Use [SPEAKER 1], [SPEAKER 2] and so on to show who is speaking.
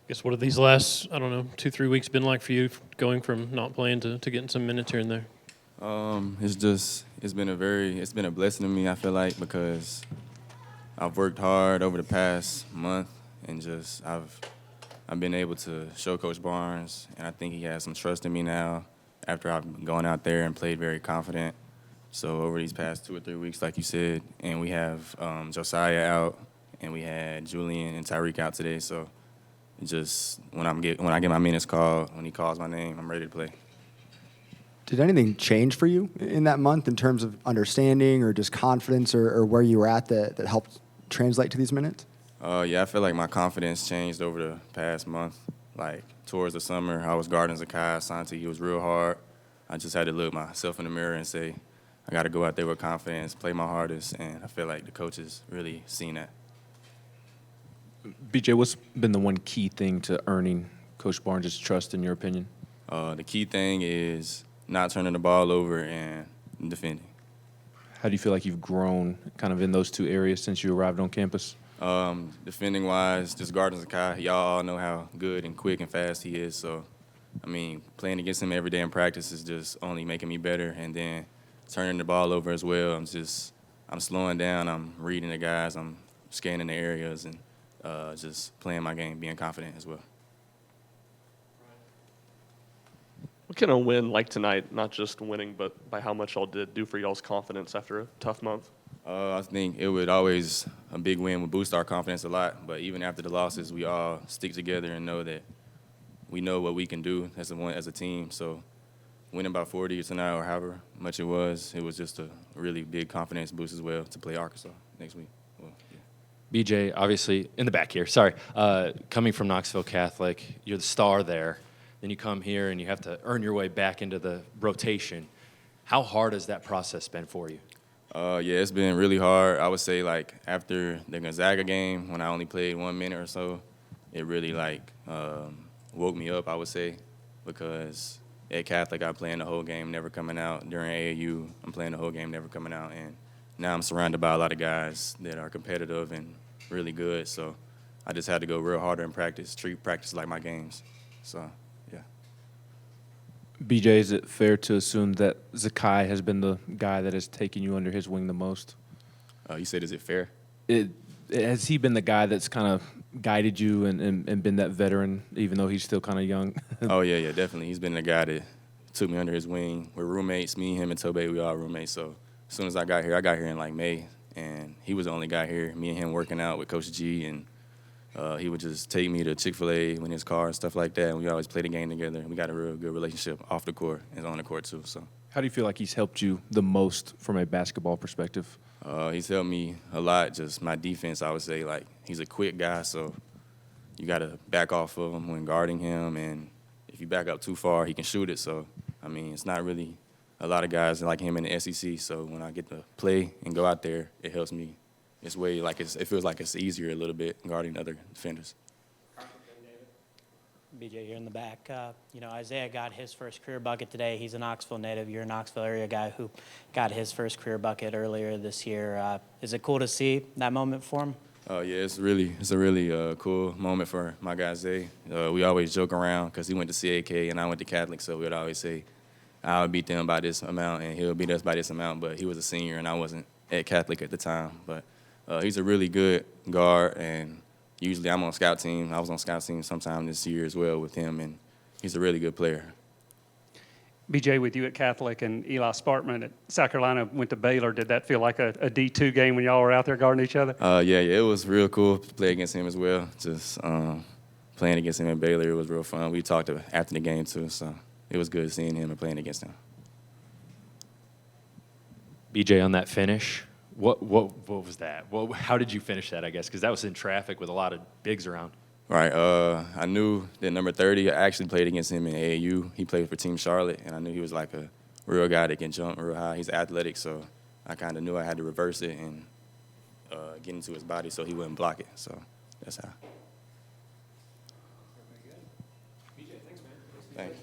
[SPEAKER 1] Guess what have these last, I don't know, 2-3 weeks been like for you, going from not playing to getting some minutes here and there?
[SPEAKER 2] It's been a blessing to me, I feel like, because I've worked hard over the past month and I've been able to show Coach Barnes, and I think he has some trust in me now after I've gone out there and played very confident. So over these past 2 or 3 weeks, like you said, and we have Josiah out, and we had Julian and Tyreek out today. So just when I get my minutes called, when he calls my name, I'm ready to play.
[SPEAKER 3] Did anything change for you in that month in terms of understanding or just confidence or where you were at that helped translate to these minutes?
[SPEAKER 2] Yeah, I feel like my confidence changed over the past month. Like, towards the summer, I was guarding Zakai Asante. He was real hard. I just had to look myself in the mirror and say, I got to go out there with confidence, play my hardest, and I feel like the coaches really seen that.
[SPEAKER 4] BJ, what's been the one key thing to earning Coach Barnes' trust, in your opinion?
[SPEAKER 2] The key thing is not turning the ball over and defending.
[SPEAKER 4] How do you feel like you've grown kind of in those two areas since you arrived on campus?
[SPEAKER 2] Defending-wise, just guarding Zakai, y'all all know how good and quick and fast he is. So, I mean, playing against him every day in practice is just only making me better. And then turning the ball over as well, I'm slowing down. I'm reading the guys. I'm scanning the areas and just playing my game, being confident as well.
[SPEAKER 5] What can a win like tonight, not just winning, but by how much y'all did, do for y'all's confidence after a tough month?
[SPEAKER 2] I think a big win would boost our confidence a lot. But even after the losses, we all stick together and know that we know what we can do as a team. So winning by 40 tonight or however much it was just a really big confidence boost as well to play Arkansas next week. Well, yeah.
[SPEAKER 6] BJ, obviously, in the back here, sorry. Coming from Knoxville Catholic, you're the star there. Then you come here and you have to earn your way back into the rotation. How hard has that process been for you?
[SPEAKER 2] Yeah, it's been really hard. I would say, like, after the Gonzaga game, when I only played 1 minute or so, it really, woke me up, I would say, because at Catholic, I'm playing the whole game, never coming out. During AAU, I'm playing the whole game, never coming out. And now I'm surrounded by a lot of guys that are competitive and really good. So I just had to go real harder in practice, treat practice like my games. So, yeah.
[SPEAKER 4] BJ, is it fair to assume that Zakai has been the guy that has taken you under his wing the most?
[SPEAKER 2] You said, is it fair?
[SPEAKER 4] Has he been the guy that's kind of guided you and been that veteran, even though he's still kind of young?
[SPEAKER 2] Oh, yeah, definitely. He's been the guy that took me under his wing. We're roommates, me, him, and Tobey, we all roommates. So as soon as I got here in like May, and he was the only guy here, me and him working out with Coach G, and he would just take me to Chick-fil-A in his car and stuff like that, and we always played the game together. We got a real good relationship off the court and on the court too. So,
[SPEAKER 4] How do you feel like he's helped you the most from a basketball perspective?
[SPEAKER 2] He's helped me a lot, just my defense, I would say. Like, he's a quick guy, so you got to back off of him when guarding him, and if you back up too far, he can shoot it. So, I mean, it's not really a lot of guys like him in the SEC, so when I get to play and go out there, it helps me. It feels like it's easier a little bit guarding other defenders.
[SPEAKER 7] BJ, you're in the back. Isaiah got his first career bucket today. He's a Knoxville native. You're a Knoxville area guy who got his first career bucket earlier this year. Is it cool to see that moment for him?
[SPEAKER 2] Yeah, it's a really cool moment for my guy Zay. We always joke around because he went to CAK and I went to Catholic, so we'd always say I would beat them by this amount and he'll beat us by this amount. But he was a senior and I wasn't at Catholic at the time. But he's a really good guard, and usually I'm on scout team. I was on scout team sometime this year as well with him, and he's a really good player.
[SPEAKER 8] BJ, with you at Catholic and Eli Spartman at South Carolina went to Baylor, did that feel like a D2 game when y'all were out there guarding each other?
[SPEAKER 2] Yeah, it was real cool to play against him as well. Just playing against him at Baylor, it was real fun. We talked after the game too, so it was good seeing him and playing against him.
[SPEAKER 6] BJ, on that finish, what was that? How did you finish that, I guess? Because that was in traffic with a lot of bigs around.
[SPEAKER 2] Right. I knew that number 30, I actually played against him in AAU. He played for Team Charlotte, and I knew he was like a real guy that can jump real high. He's athletic, so I kind of knew I had to reverse it and get into his body so he wouldn't block it. So that's how. BJ, thanks, man. Thanks.